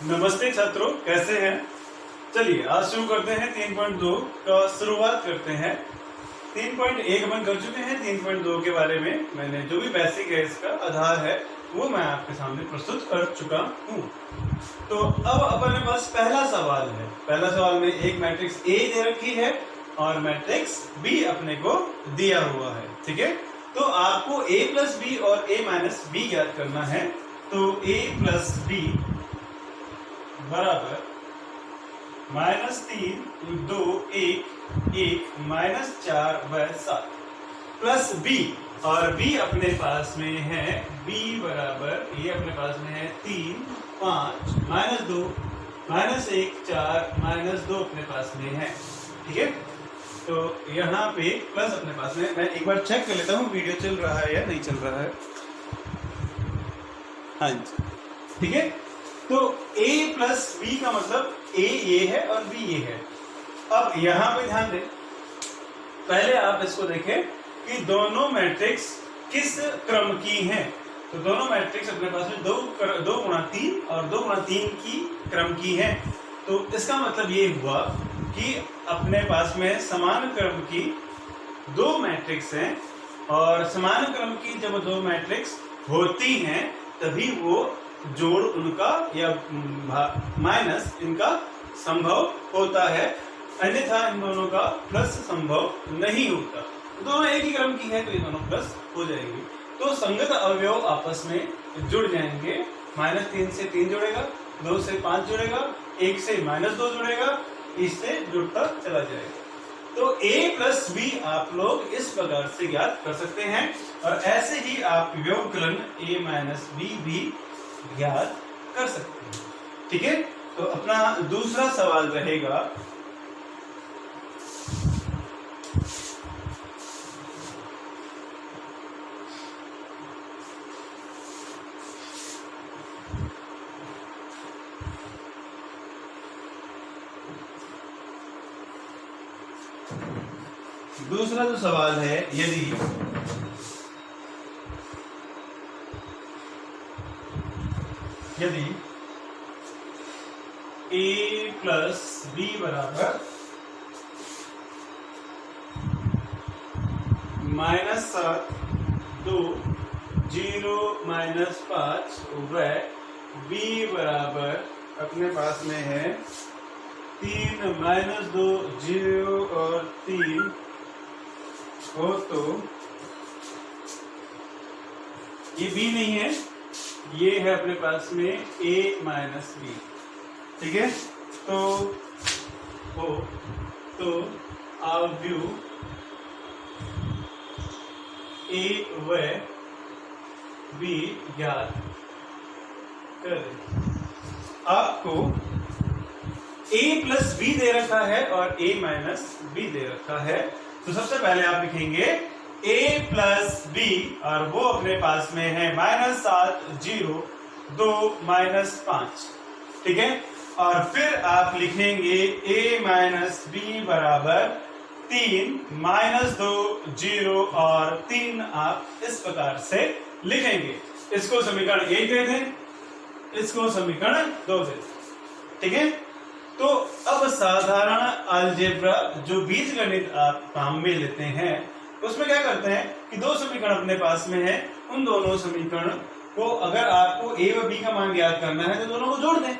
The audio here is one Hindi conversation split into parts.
नमस्ते छात्रों, कैसे हैं? चलिए आज शुरू करते हैं 3.2 का शुरुआत करते हैं। 3.1 अपन कर चुके हैं। 3.2 के बारे में मैंने जो भी बेसिक है, इसका आधार है, वो मैं आपके सामने प्रस्तुत कर चुका हूँ। तो अब अपने पास पहला सवाल है। पहला सवाल में एक मैट्रिक्स ए दे रखी है और मैट्रिक्स बी अपने को दिया हुआ है। ठीक है, तो आपको a प्लस बी और a माइनस बी ज्ञात करना है। तो a प्लस बी बराबर -3 2 1 1 -4 व 7 प्लस बी, और बी अपने पास में है b बराबर, ये अपने पास में है 3 5 -2 -1 4 -2 अपने पास में है। ठीक है, तो यहाँ पे प्लस अपने पास में, मैं एक बार चेक कर लेता हूँ वीडियो चल रहा है या नहीं चल रहा है। हाँ जी, ठीक है। तो a प्लस बी का मतलब a ये है और b ये है। अब यहाँ पे ध्यान दें, पहले आप इसको देखें कि दोनों मैट्रिक्स किस क्रम की हैं। तो दोनों मैट्रिक्स अपने पास में 2 गुणा 3 और 2 गुणा 3 की क्रम की है। तो इसका मतलब ये हुआ कि अपने पास में समान क्रम की 2 मैट्रिक्स हैं, और समान क्रम की जब 2 मैट्रिक्स होती हैं तभी वो जोड़ उनका या माइनस इनका संभव होता है, अन्यथा इन दोनों का प्लस संभव नहीं होता। दोनों एक ही क्रम की है तो ये दोनों प्लस हो जाएंगे। तो संगत अवयव आपस में जुड़ जाएंगे। -3 से 3 जुड़ेगा, 2 से 5 जुड़ेगा, 1 से -2 जुड़ेगा, इससे जुड़ता चला जाएगा। तो a प्लस बी आप लोग इस प्रकार से ज्ञात कर सकते हैं, और ऐसे ही आप व्यवकलन a माइनस बी भी ज्ञात कर सकते हैं। ठीक है, तो अपना दूसरा सवाल रहेगा दूसरा जो सवाल है, यदि a प्लस बी बराबर -7 2 0 -5 व b बराबर अपने पास में है 3 -2 0 और 3 हो, तो ये b नहीं है, ये है अपने पास में a माइनस बी। ठीक है, तो आप व्यू a व b ज्ञात करें। आपको a प्लस बी दे रखा है और a माइनस बी दे रखा है। तो सबसे पहले आप लिखेंगे a प्लस बी, और वो अपने पास में है -7 0 2 -5। ठीक है, और फिर आप लिखेंगे a माइनस बी बराबर 3 -2 0 और 3। आप इस प्रकार से लिखेंगे। इसको समीकरण 1 दे दें, इसको समीकरण 2 दे दें। ठीक है, तो अब साधारण अलजेब्रा जो बीजगणित आप काम में लेते हैं, उसमें क्या करते हैं कि 2 समीकरण अपने पास में है, उन दोनों समीकरण को अगर आपको a व b का मान ज्ञात करना है तो दोनों को जोड़ दें।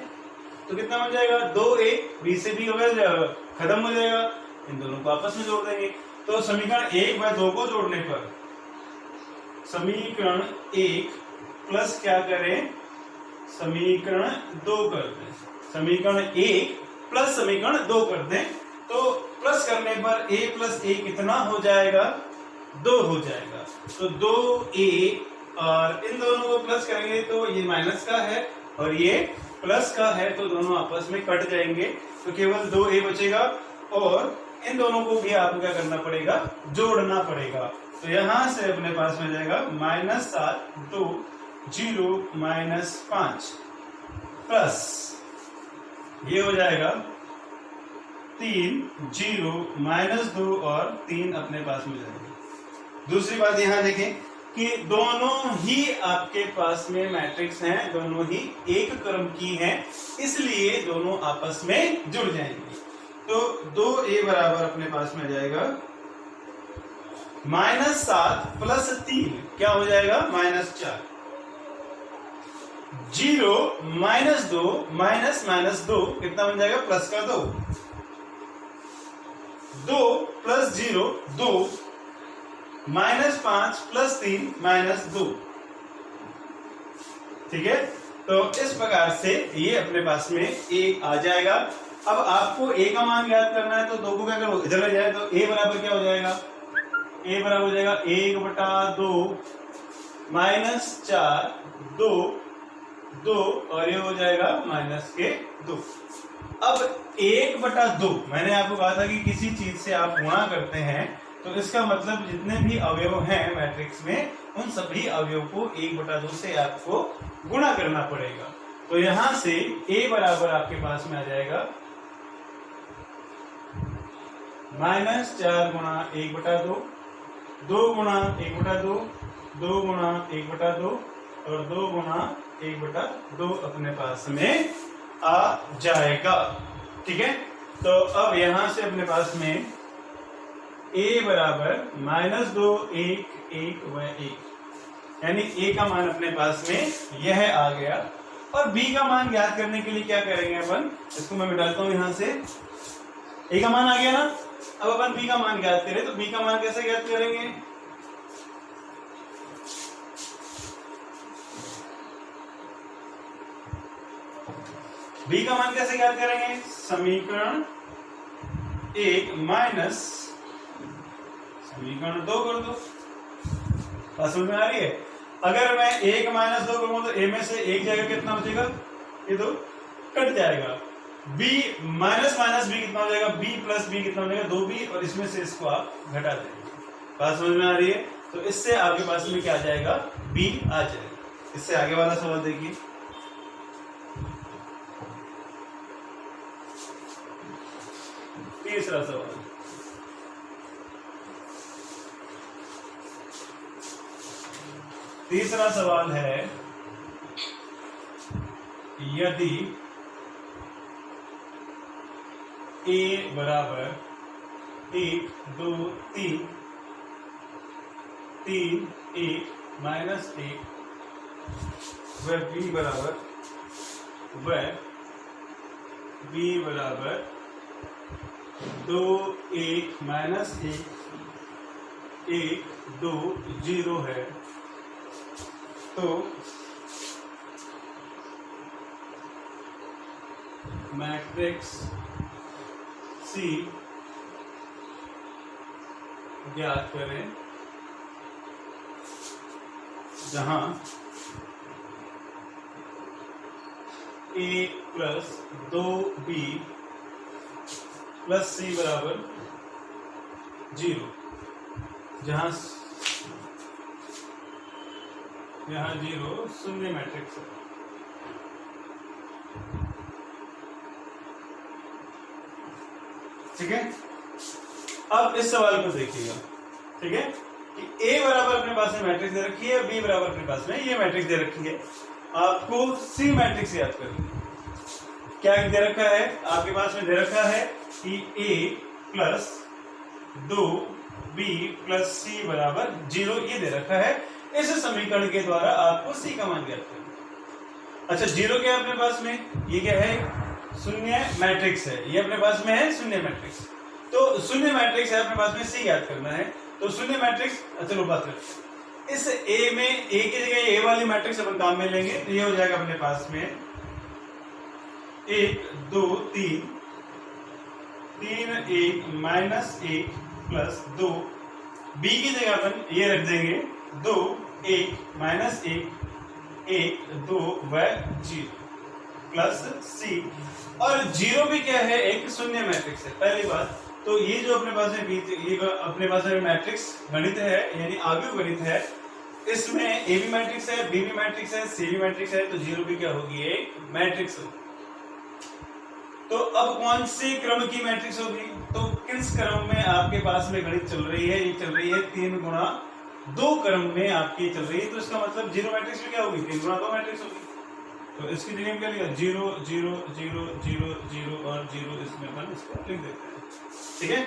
तो कितना बन जाएगा, 2a, b से b हो गया, खत्म हो जाएगा, इन दोनों को आपस में जोड़ देंगे। तो समीकरण 1 व 2 को जोड़ने पर समीकरण 1 प्लस क्या करें, समीकरण 2 कर दें। समीकरण 1 प्लस समीकरण 2 कर दें, तो प्लस करने पर a प्लस a कितना हो जाएगा, 2 हो जाएगा। तो 2a, और इन दोनों को प्लस करेंगे तो ये माइनस का है और ये प्लस का है, तो दोनों आपस में कट जाएंगे, तो केवल 2a बचेगा, और इन दोनों को भी आपको क्या करना पड़ेगा, जोड़ना पड़ेगा। तो यहां से अपने पास में जाएगा -7 2 0 -5 प्लस ये हो जाएगा 3 0 -2 और 3 अपने पास में जाएगा। दूसरी बात यहां देखें कि दोनों ही आपके पास में मैट्रिक्स हैं, दोनों ही एक क्रम की हैं, इसलिए दोनों आपस में जुड़ जाएंगे। तो 2a बराबर अपने पास में आ जाएगा -7 + 3 क्या हो जाएगा -4। 0 -2 -2 कितना बन जाएगा प्लस का 2। 2 + 0 2 -5 + 3 -2। ठीक है, तो इस प्रकार से ये अपने पास में a आ जाएगा। अब आपको a का मान ज्ञात करना है, तो 2 को क्या करो इधर ले जाए, तो a बराबर क्या हो जाएगा, a बराबर हो जाएगा 1/2 -4 2 2 और ये हो जाएगा -2। अब 1/2 मैंने आपको कहा था कि किसी चीज से आप गुणा करते हैं तो इसका मतलब जितने भी अवयव हैं मैट्रिक्स में उन सभी अवयव को 1/2 से आपको गुणा करना पड़ेगा। तो यहां से a बराबर आपके पास में आ जाएगा -4 गुणा 1/2 2 गुणा 1/2 2 गुणा 1/2 और 2 गुणा 1/2 अपने पास में आ जाएगा। ठीक है, तो अब यहां से अपने पास में a बराबर -2 1 1 व 1 यानी a का मान अपने पास में यह आ गया। और b का मान ज्ञात करने के लिए क्या करेंगे अपन, इसको मैं मिटाता हूं यहां से। a का मान आ गया ना, अब अपन b का मान ज्ञात करें, तो b का मान कैसे ज्ञात करेंगे, b का मान कैसे ज्ञात करेंगे, समीकरण 1 माइनस समीकरण 2 कर दो। बात समझ में आ रही है। अगर मैं 1 - 2 करूंगा तो a में से 1 जाएगा, कितना बचेगा, ये 2 कट जाएगा। b माइनस माइनस b कितना हो जाएगा, b + b कितना हो जाएगा 2b, और इसमें से इसको आप घटा देंगे। बात समझ में आ रही है। तो इससे आपके पास में क्या आ जाएगा, b आ जाएगा। इससे आगे वाला सवाल देखिए, तीसरा सवाल। तीसरा सवाल है, यदि a बराबर 1 2 3 3 1 -1 व b बराबर 2 1 -1 1 2 0 है, तो मैट्रिक्स C ज्ञात करें जहां a + 2b + c बराबर 0, जहां 0 शून्य मैट्रिक्स है। ठीक है, अब इस सवाल को देखिएगा। ठीक है, कि a बराबर अपने पास में मैट्रिक्स दे रखी है, b बराबर अपने पास में ये मैट्रिक्स दे रखी है। आपको c मैट्रिक्स याद करनी है। क्या दे रखा है आपके पास में, दे रखा है कि a + 2b + c बराबर 0, ये दे रखा है। इस समीकरण के द्वारा आपको c का मान ज्ञात करना है। अच्छा, 0 क्या है अपने पास में, ये क्या है, शून्य मैट्रिक्स है। ये अपने पास में है शून्य मैट्रिक्स, तो शून्य मैट्रिक्स है अपने पास में, c याद करना है। तो शून्य मैट्रिक्स, चलो बात करते हैं। इस a में a की जगह a वाली मैट्रिक्स अपन काम में लेंगे, तो ये हो जाएगा अपने पास में 1 2 3 3 1 -1 + 2। b की जगह अपन ये रख देंगे 2 1 -1 1 2 व 0 प्लस c। और 0 भी क्या है, एक शून्य मैट्रिक्स है। पहली बात तो ये जो अपने पास में ये अपने पास में मैट्रिक्स गणित है, यानी आव्यूह गणित है, इसमें a भी मैट्रिक्स है, b भी मैट्रिक्स है, c भी मैट्रिक्स है, तो 0 भी क्या होगी, एक मैट्रिक्स होगी। तो अब कौन से क्रम की मैट्रिक्स होगी, तो किस क्रम में आपके पास में गणित चल रही है, ये चल रही है 3 × दो क्रम में आपकी चल रही है, तो इसका मतलब जीरो मैट्रिक्स में क्या होगी, 3 गुणा 2 मैट्रिक्स होगी। तो इसकी जगह में क्या लिखा, 0 0 0 0 0 और 0, इसमें अपन इसको लिख देते हैं। ठीक है,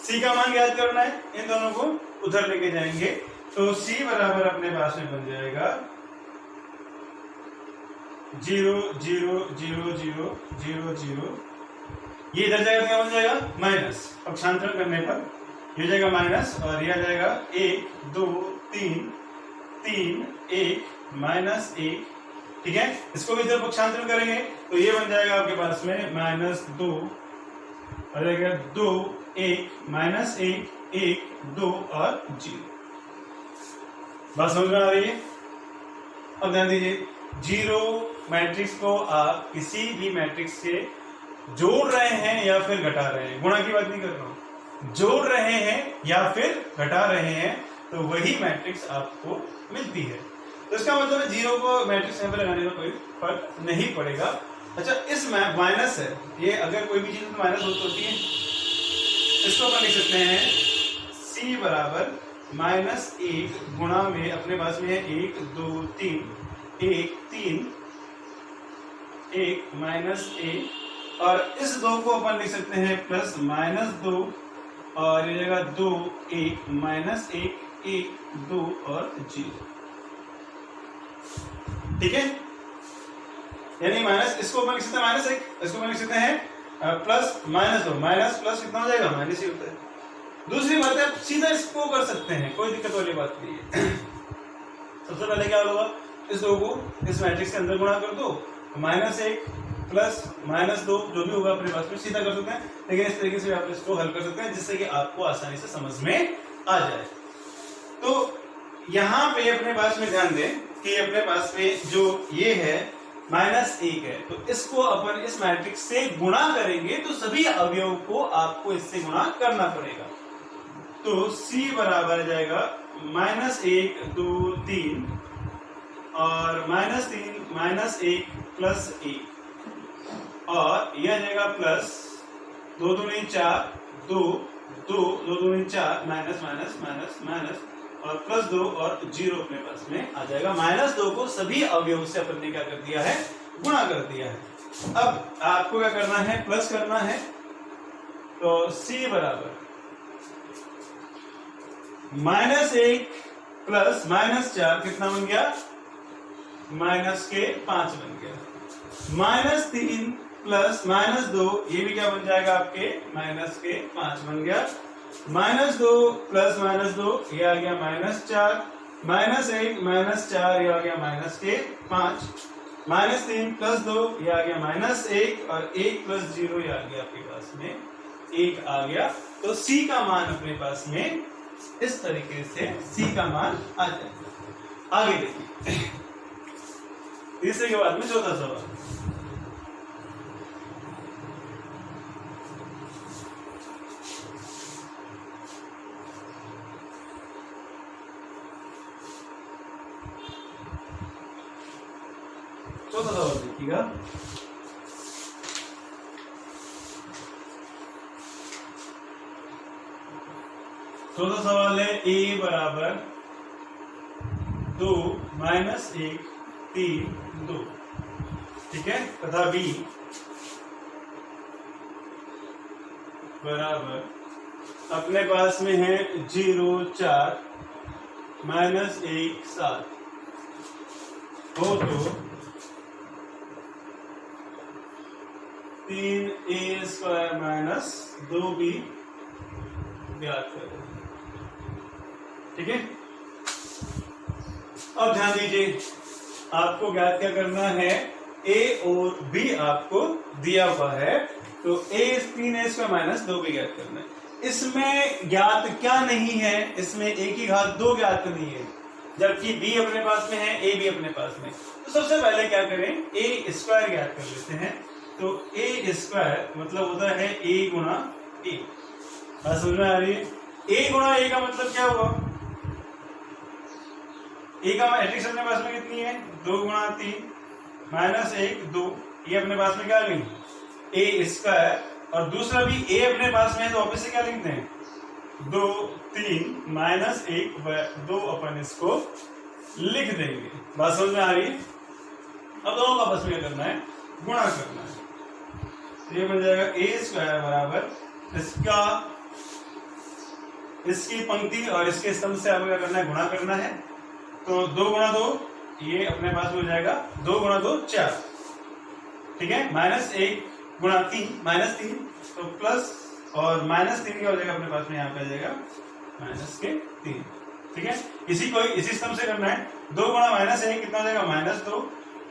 सी का मान याद करना है, इन दोनों को उधर लेके जाएंगे, तो सी बराबर अपने पास में बन जाएगा 0 0 0 0 0 0, ये इधर जाएगा तो क्या बन जाएगा माइनस, पक्षांतरण करने पर ये जाएगा माइनस, और यह जाएगा 1 2 3 3 1 माइनस 1। ठीक है, इसको भी इधर पक्षांतरण करेंगे तो ये बन जाएगा आपके पास में माइनस 2, और जाएगा 2 1 माइनस 1 1 2 और 0। बात समझ में आ रही है? अब ध्यान दीजिए, जीरो मैट्रिक्स को आप किसी भी मैट्रिक्स से जोड़ रहे हैं या फिर घटा रहे हैं, गुणा की बात नहीं कर रहा हूं, जोड़ रहे हैं या फिर घटा रहे हैं, तो वही मैट्रिक्स आपको मिलती है। तो इसका मतलब जीरो को मैट्रिक्स में लगाने में कोई फर्क नहीं पड़ेगा। अच्छा, इस माइनस है, ये अगर कोई भी चीज में माइनस होती है, इसको अपन लिख सकते हैं सी बराबर -1 गुणा में अपने पास में है 1 2 3 1 3 1 -1, और इस 2 को अपन लिख सकते हैं प्लस -2, और ये जगह 2 1 -1 1 2 और 0। ठीक है, यानी माइनस, इसको अपन लिख सकते हैं -1, इसको अपन लिख सकते हैं प्लस -2, माइनस प्लस कितना हो जाएगा, माइनस ही होता है। दूसरी बात है, सीधा इसको कर सकते हैं, कोई दिक्कत वाली बात नहीं है। सबसे पहले क्या होगा, इस 2 को इस मैट्रिक्स के अंदर गुणा कर दो, -1 प्लस -2 जो भी होगा अपने पास में सीधा कर सकते हैं, लेकिन इस तरीके से आप इसको हल कर सकते हैं जिससे कि आपको आसानी से समझ में आ जाए। तो यहाँ पे अपने पास में ध्यान दें कि अपने पास में जो ये है -1 है, तो इसको अपन इस मैट्रिक्स से गुणा करेंगे तो सभी अवयव को आपको इससे गुणा करना पड़ेगा। तो C बराबर जाएगा -1 2 3 और -3 -1 प्लस 1, और यह जाएगा plus 2 2 4 2 2 2 2 4 minus minus minus minus और प्लस 2 और 0 अपने पास में आ जाएगा। -2 को सभी अवयव से अपन ने क्या कर दिया है, गुणा कर दिया है। अब आपको क्या करना है, प्लस करना है, तो C बराबर -1 प्लस -4 कितना बन गया, -5 बन गया। -3 प्लस -2 ये भी क्या बन जाएगा आपके, -5 बन गया। -2 प्लस -2 ये आ गया -4, -1 -4 ये आ गया -5, -3 प्लस 2 ये आ गया -1, और 1 प्लस 0 ये आ गया आपके पास में 1 आ गया। तो C का मान अपने पास में इस तरीके से C का मान आ जाएगा। आगे देखिए, तीसरे के बाद में चौथा सवाल। चौथा सवाल देखिएगा, चौथा सवाल है A बराबर 2 -1 3 2, ठीक है, तथा B बराबर अपने पास में है 0 4 -1 7 हो तो 3a² - 2b ज्ञात करें। ठीक है, अब ध्यान दीजिए, आपको ज्ञात क्या करना है, a और b आपको दिया हुआ है, तो 3a² - 2b ज्ञात करना है। इसमें ज्ञात क्या नहीं है, इसमें a की घात 2 ज्ञात नहीं है, जबकि b अपने पास में है, a भी अपने पास में। तो सबसे पहले क्या करें, a² ज्ञात कर लेते हैं। तो a² मतलब होता है a गुणा a। बात समझ में आ रही है? a गुणा a का मतलब क्या हुआ, a का मैट्रिक्स अपने पास में कितनी है, 2 गुणा 3 -1 2, ये अपने पास में क्या आ गई, a², और दूसरा भी a अपने पास में है, तो वापस से क्या लिखते हैं 2 3 माइनस 1 व 2 अपन इसको लिख देंगे। बात समझ में आ रही है? अब दोनों का आपस में क्या करना है, गुणा करना है। ये बन जाएगा a स्क्वायर बराबर इसकी पंक्ति और इसके स्तंभ से आपको क्या करना है, गुणा करना है। तो 2 गुणा 2 ये अपने पास हो जाएगा 2 गुणा 2 4, ठीक है। माइनस 1 गुणा 3 माइनस 3, तो प्लस और माइनस 3 क्या हो जाएगा अपने पास में, यहाँ पे आ जाएगा माइनस के 3, ठीक है। इसी स्तंभ से करना है। 2 गुणा माइनस 1 कितना हो जाएगा, माइनस 2,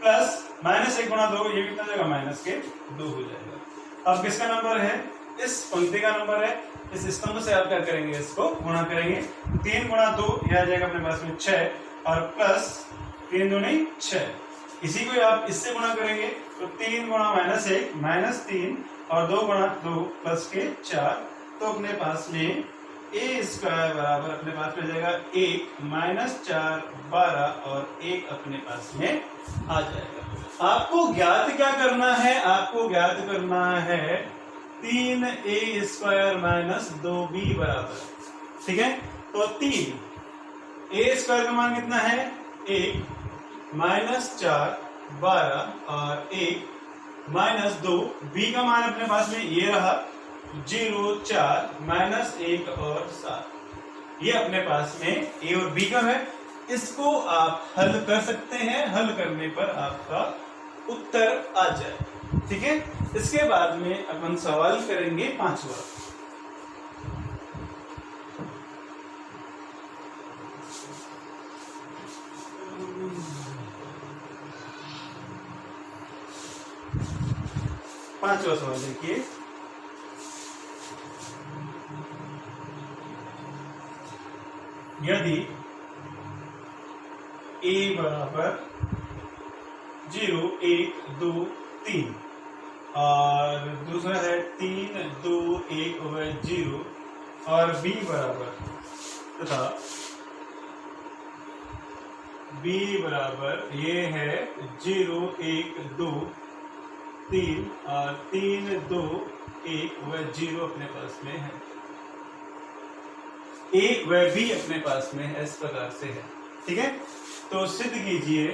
प्लस माइनस 1 गुणा 2 ये कितना हो जाएगा, माइनस के 2 हो जाएगा। अब किसका नंबर है, इस पंक्ति का नंबर है। इस स्तंभ से आप क्या करेंगे, इसको गुणा करेंगे। 3 गुणा 2 यह आ जाएगा अपने पास में 6 और प्लस 3 दूनी 6। इसी को आप इससे गुणा करेंगे तो 3 गुणा माइनस 1 माइनस 3 और 2 गुणा 2 प्लस के 4, तो अपने पास में a स्क्वायर बराबर अपने पास में जाएगा 1 माइनस 4 12 और 1 अपने पास में आ जाएगा। आपको ज्ञात क्या करना है, आपको ज्ञात करना है 3a स्क्वायर माइनस 2b बराबर, ठीक है। तो 3 a स्क्वायर का मान कितना है, 1 माइनस 4 12 और 1 माइनस 2, b का मान अपने पास में ये रहा 0 4 माइनस 1 और 7, ये अपने पास में a और b का है। इसको आप हल कर सकते हैं, हल करने पर आपका उत्तर आ जाए, ठीक है। इसके बाद में अपन सवाल करेंगे 5वां। पांचवा सवाल देखिए, यदि a बराबर 0 1 2 3 और दूसरा है 3 2 1 व 0 और b बराबर तथा b बराबर ये है 0 1 2 3 और 3 2 1 व 0 अपने पास में है, a व b अपने पास में इस प्रकार से है, ठीक है। तो सिद्ध कीजिए,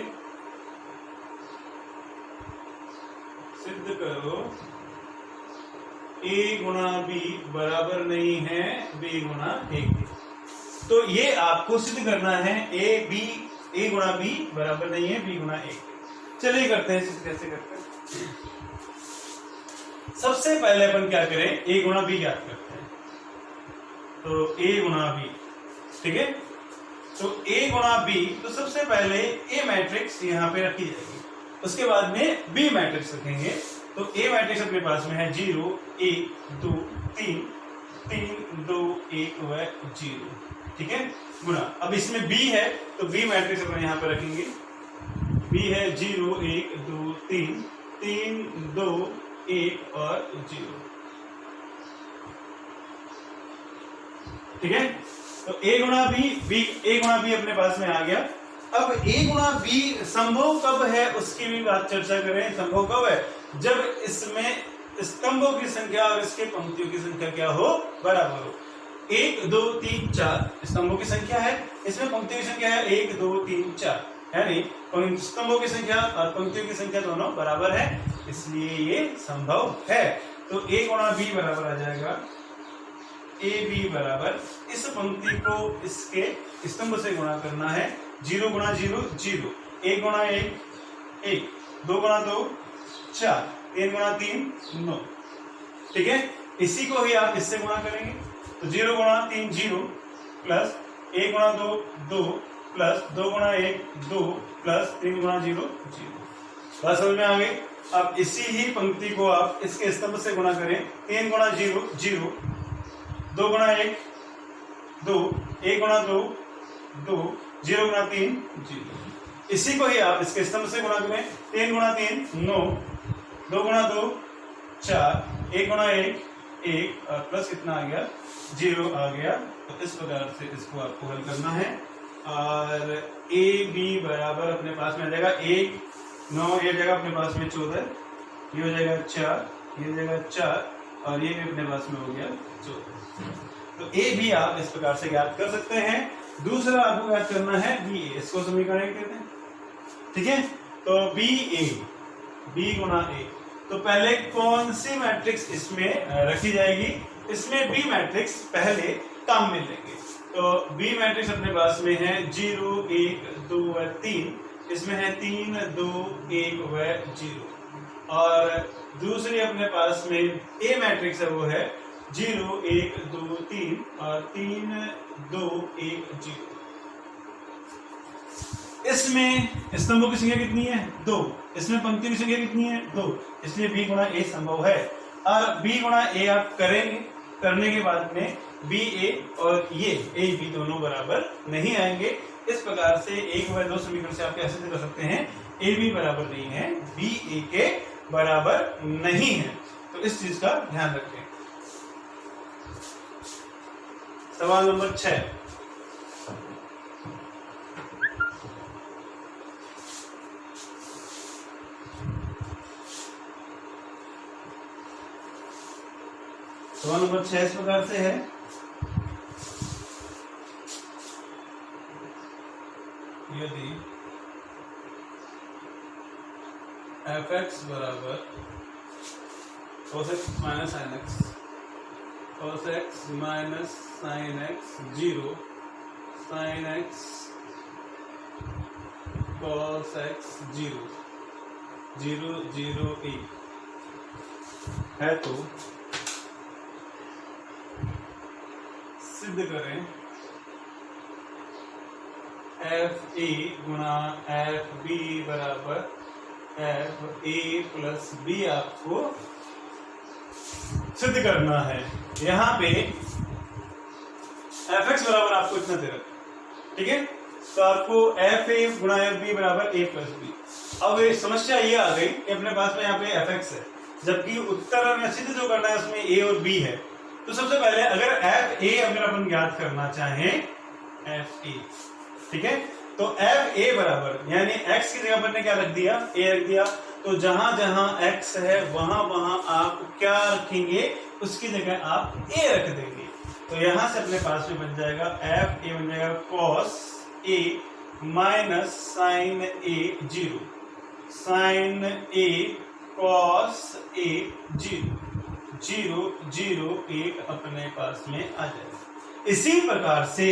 सिद्ध करो a गुणा b बराबर नहीं है b गुणा a। तो ये आपको सिद्ध करना है, a गुणा b बराबर नहीं है b गुणा a। चलिए करते हैं, सिद्ध कैसे करते हैं। सबसे पहले अपन क्या करें, a गुणा b ज्ञात करते हैं। तो a गुणा b, ठीक है। तो a गुणा b, तो सबसे पहले a मैट्रिक्स यहाँ पे रखी जाएगी, उसके बाद में b मैट्रिक्स रखेंगे। तो a मैट्रिक्स अपने पास में है 0 1 2 3 3 2 1 व 0, ठीक है, गुणा। अब इसमें b है तो b मैट्रिक्स अपन यहाँ पे रखेंगे। b है 0 1 2 3 3 2 1 और 0, ठीक है। तो a गुणा b अपने पास में आ गया। अब a गुणा b संभव कब है उसकी भी बात चर्चा करें। संभव कब है, जब इसमें स्तंभों की संख्या और इसके पंक्तियों की संख्या क्या हो, बराबर हो। 1 2 3 4 स्तंभों की संख्या है, इसमें पंक्तियों की संख्या है 1 2 3 4, है नहीं। स्तंभों की संख्या और पंक्तियों की संख्या दोनों बराबर है, इसलिए ये संभव है। तो a गुणा b बराबर आ जाएगा ए बी बराबर, इस पंक्ति को इसके स्तंभ से गुणा करना है। 0 गुणा 0 0, 1 गुणा 1 1, 2 गुणा 2 4, 3 गुणा 3 9, ठीक है। इसी को ही आप इससे गुणा करेंगे। तो 0 गुणा 3 0 प्लस 1 गुणा 2 2 प्लस 2 गुणा 1 2 प्लस 3 गुणा 0 0। बात समझ में आ गई। अब इसी ही पंक्ति को आप इसके स्तंभ से गुणा करें। 3 गुणा 0 0, 2 गुणा 1 2, 1 गुणा 2 2, 0 गुणा 3 0। इसी को ही आप इसके स्तंभ से गुणा करें। 3 गुणा 3 9, 2 गुणा 2 4, 1 गुणा 1 1 और प्लस कितना आ गया 0 आ गया। तो इस प्रकार से इसको आपको हल करना है। और ए बी बराबर अपने पास में आ जाएगा 1 9, ये जगह अपने पास में 14, ये हो जाएगा 4, ये हो जाएगा 4 और ये भी अपने पास में हो गया 14। तो ए भी आप इस प्रकार से ज्ञात कर सकते हैं। दूसरा आपको ज्ञात करना है बी ए, इसको समीकरण कहते हैं। ठीक है, तो बी ए, बी गुणा ए, तो पहले कौन सी मैट्रिक्स इसमें रखी जाएगी? इसमें बी मैट्रिक्स पहले काम में लेंगे। तो बी मैट्रिक्स अपने पास में है 0 1 2 व 3, इसमें है 3 2 1 व 0। और दूसरी अपने पास में ए मैट्रिक्स है, वो है 0 1 2 3 और 3 2 1 0। इसमें स्तंभों की संख्या कितनी है? 2। इसमें पंक्ति की संख्या कितनी है? 2। इसलिए बी गुणा ए संभव है। और बी गुणा ए आप करेंगे, करने के बाद में बी ए और ये ए बी दोनों बराबर नहीं आएंगे। इस प्रकार से 1 व 2 समीकरण से आप कैसे कर सकते हैं? ए बी बराबर नहीं है, बी ए के बराबर नहीं है। तो इस चीज का ध्यान रखें। सवाल नंबर 6, सवाल नंबर 6 इस प्रकार से है, यदि f(x) बराबर cos x minus sin x, cos x minus sin x 0, sin x cos x 0 0 0 1 है, तो सिद्ध करें एफ ए गुणा एफ बी बराबर एफ ए प्लस बी। आपको सिद्ध करना है। यहाँ पे एफ एक्स बराबर आपको इतना दे रखा, ठीक है, तो आपको एफ ए गुणा एफ बी बराबर ए प्लस बी। अब समस्या ये आ गई कि अपने पास में यहाँ पे एफ एक्स है, जबकि उत्तर में सिद्ध जो करना है उसमें ए और बी है। तो सबसे पहले अगर एफ ए अगर अपन ज्ञात करना चाहें, एफ ए, ठीक है, तो एफ ए बराबर यानी एक्स की जगह पर ने क्या रख दिया? ए रख दिया। तो जहां जहां एक्स है वहां वहां आप क्या रखेंगे? उसकी जगह आप ए रख देंगे। तो यहां से अपने पास में बन जाएगा एफ ए बन जाएगा cos A minus sign A 0, sign A cos A 0 0 0 1 अपने पास में आ जाएगा। इसी प्रकार से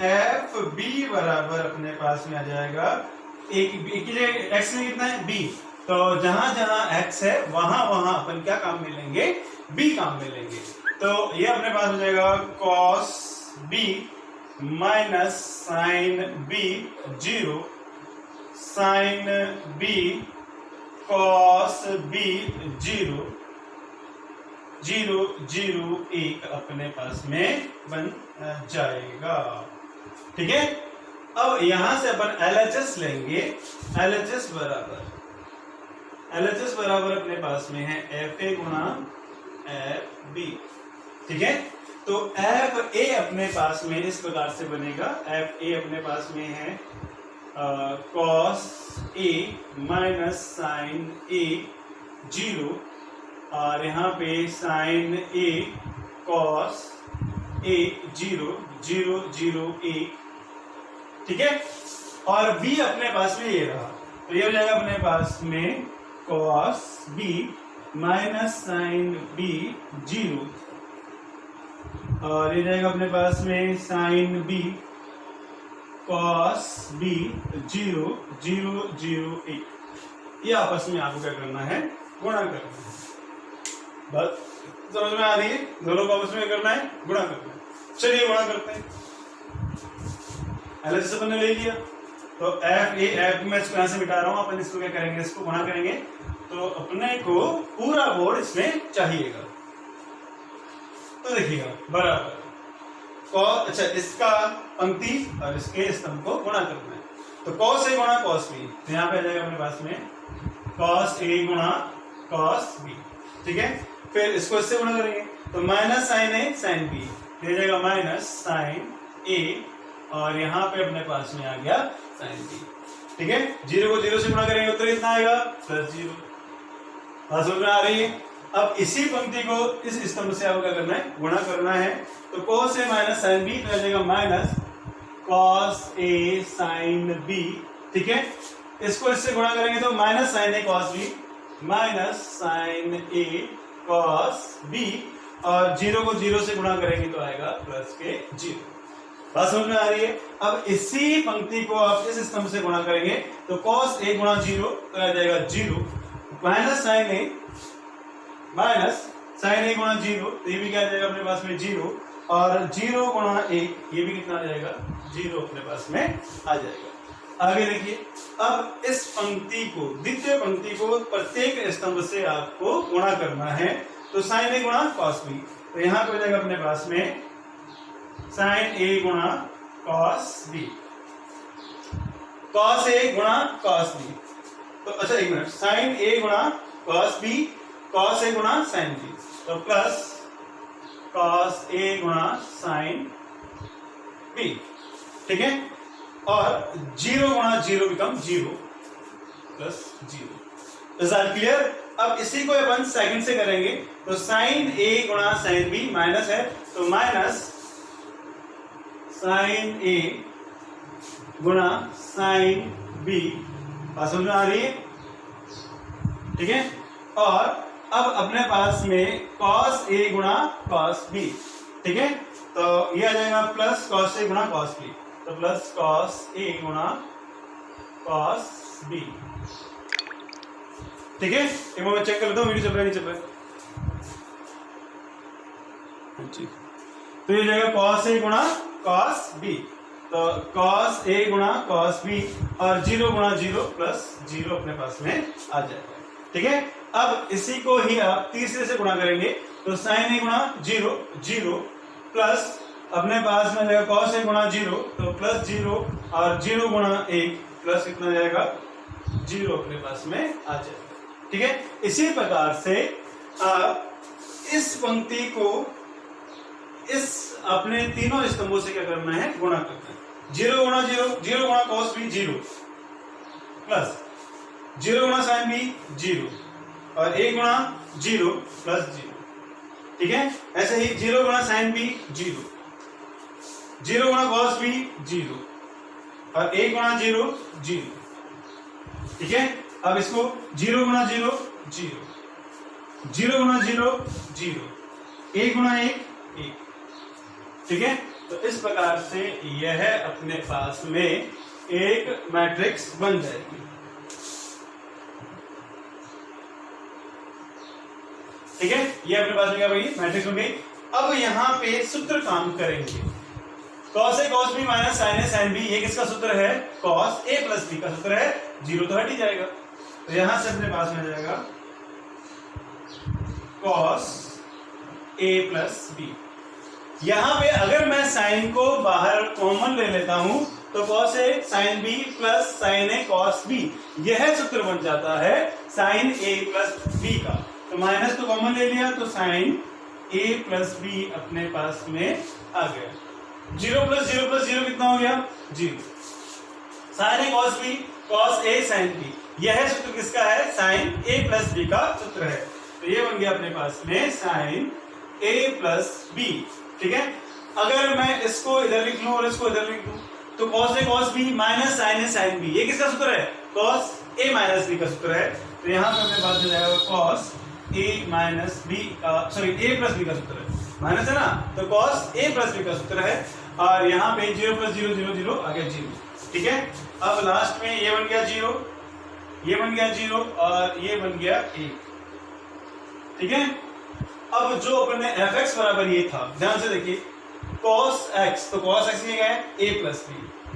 एफ बी बराबर अपने पास में आ जाएगा, एक की जगह एक्स में कितना है? बी। तो जहां जहां एक्स है वहां वहां अपन क्या काम में लेंगे? बी काम में लेंगे। तो ये अपने पास हो जाएगा cos B minus sine B 0, sine B cos B 0 0 0 1 अपने पास में बन जाएगा। ठीक है, अब यहां से अपन LHS लेंगे। LHS बराबर अपने पास में है एफ ए गुणा एफ बी। ठीक है, तो एफ ए अपने पास में इस प्रकार से बनेगा। एफ ए अपने पास में है कॉस ए माइनस साइन ए 0 और यहाँ पे साइन ए कॉस ए 0 0 0 1। ठीक है, और b अपने पास में ये रहा, तो ये हो जाएगा अपने पास में cos b minus sine b 0 और ये जाएगा अपने पास में साइन b कॉस b 0 0 0 1। ये आपस में आपको क्या करना है? गुणा करना है। बस समझ में आ रही है? दोनों को आपस में करना है, गुणा करना है। चलिए गुणा करते हैं। LHS अपन ने ले लिया, तो एफ ए एफ मैं इसको यहां से मिटा रहा हूं। अपन इसको क्या करेंगे? इसको गुणा करेंगे। तो अपने को पूरा बोर्ड इसमें चाहिएगा। तो देखिएगा बराबर अच्छा, इसका पंक्ति और इसके स्तंभ को गुणा करना है। तो कॉस ए गुणा कॉस बी, तो यहाँ पे आ जाएगा अपने पास में कॉस ए गुणा कॉस बी। ठीक है, फिर इसको इससे गुणा करेंगे, तो माइनस साइन ए साइन बी, दे जाएगा माइनस साइन ए और यहाँ पे अपने पास में आ गया साइन बी। ठीक है, 0 को 0 से गुणा करेंगे, उत्तर कितना आएगा? +0। बात समझ में आ रही है? अब इसी पंक्ति को इस स्तंभ से आपको क्या करना है, गुणा करना है। तो cos a minus sine B तो आ जाएगा minus cos a sine B. ठीक है, इसको इससे गुणा करेंगे तो minus sine a cos b minus sine a cos b, और 0 को 0 से गुणा करेंगे तो आएगा प्लस के 0। बात समझ में आ रही है। अब इसी पंक्ति को आप इस स्तंभ से गुणा करेंगे तो cos a गुणा 0 तो आ जाएगा 0 माइनस साइन a गुणा 0, तो ये भी क्या आ जाएगा अपने पास में 0, और 0 गुणा 1 ये भी कितना आ जाएगा 0 अपने पास में आ जाएगा। आगे देखिए, अब इस पंक्ति को, द्वितीय पंक्ति को प्रत्येक स्तंभ से आपको गुणा करना है। तो साइन a गुणा cos b, तो यहां पे हो जाएगा अपने पास में साइन a गुणा cos b, cos a गुणा cos b। तो अच्छा एक मिनट, साइन a गुणा cos b, cos a गुणा साइन b, तो प्लस cos a गुणा साइन b। ठीक है, और 0 गुणा 0 become 0 plus 0। Is that clear? अब इसी को अपन सेकंड से करेंगे तो साइन a गुणा साइन b माइनस है, तो माइनस साइन a गुणा साइन b। बात समझ में आ रही है? ठीक है, और अब अपने पास में cos a गुणा cos b। ठीक है, तो ये आ जाएगा प्लस cos a गुणा cos b, तो प्लस cos a गुणा cos b। ठीक है, एक बार मैं चेक कर लेता हूँ वीडियो चल रहा है नहीं चल रहा है। तो ये जाएगा cos a गुणा cos b, तो cos a गुणा cos b, और 0 गुणा 0 प्लस 0 अपने पास में आ जाएगा। ठीक है, अब इसी को ही आप तीसरे से गुणा करेंगे तो साइन a गुणा 0 0 प्लस अपने पास में जाएगा cos a गुणा 0, तो प्लस 0, और 0 गुणा 1 प्लस कितना जाएगा 0 अपने पास में आ जाएगा। ठीक है, इसी प्रकार से इस पंक्ति को इस अपने तीनों स्तंभों से क्या करना है, गुणा करना है। 0 गुणा 0, 0 गुणा cos b 0, प्लस 0 गुणा साइन b 0, और 1 गुणा 0 प्लस 0। ठीक है, ऐसे ही 0 गुणा साइन b 0, 0 गुणा cos b 0, और 1 गुणा 0 0। ठीक है, अब इसको 0 गुणा 0 0, 0 गुणा 0 0, 1 गुणा 1 1। ठीक है, तो इस प्रकार से यह अपने पास में एक मैट्रिक्स बन जाएगी। ठीक है, ये अपने पास में क्या भाई मैट्रिक्स बन गई। अब यहां पे सूत्र काम करेंगे, cos a cos b minus sin a sin b, ये किसका सूत्र है, cos a प्लस b का सूत्र है। 0 तो हट ही जाएगा, तो यहां से अपने पास में जाएगा cos a प्लस b। यहां पे अगर मैं साइन को बाहर कॉमन ले लेता हूं तो cos a sin b plus sin a cos b, यह सूत्र बन जाता है sin a प्लस b का। तो माइनस तो कॉमन ले लिया, तो sin a प्लस b अपने पास में आ गया। 0 प्लस 0 प्लस 0 कितना हो गया 0। sin a cos b cos a sin b, यह सूत्र किसका है, sin a प्लस b का सूत्र है। तो ये बन गया अपने पास में sin a प्लस b। ठीक है, अगर मैं इसको इधर लिख लूं और इसको इधर लिख दूं तो cos a cos b minus sin a sin b, ये किसका सूत्र है, cos a माइनस b का सूत्र है। तो यहां पे अपने पास हो जाएगा cos a माइनस b का, सॉरी a प्लस b का सूत्र है, माइनस है ना, तो cos a प्लस b का सूत्र है, और यहाँ पे 0 प्लस 0 0 0 आ गया 0। ठीक है, अब लास्ट में ये बन गया 0, ये बन गया 0, और ये बन गया 1। ठीक है, अब जो अपने fx बराबर ये था, ध्यान से देखिए cos x, तो cos x ये क्या है a plus b,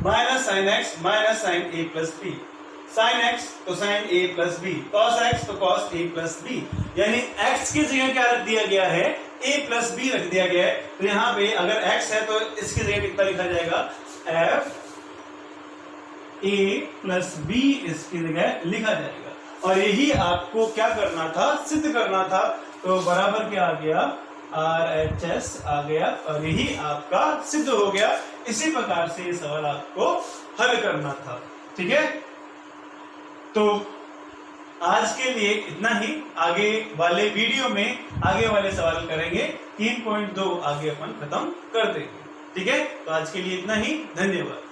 minus sin x minus sin a plus b, sin x तो sin a plus b, cos x तो cos a प्लस b, यानी x की जगह क्या रख दिया गया है, a प्लस b रख दिया गया है। तो यहाँ पे अगर x है तो इसकी जगह कितना लिखा जाएगा, f a प्लस b इसकी जगह लिखा जाएगा। और यही आपको क्या करना था, सिद्ध करना था। तो बराबर क्या आ गया, RHS आ गया, और यही आपका सिद्ध हो गया। इसी प्रकार से ये सवाल आपको हल करना था। ठीक है, तो आज के लिए इतना ही। आगे वाले वीडियो में आगे वाले सवाल करेंगे। 3.2 आगे अपन खत्म कर देंगे। ठीक है, तो आज के लिए इतना ही। धन्यवाद।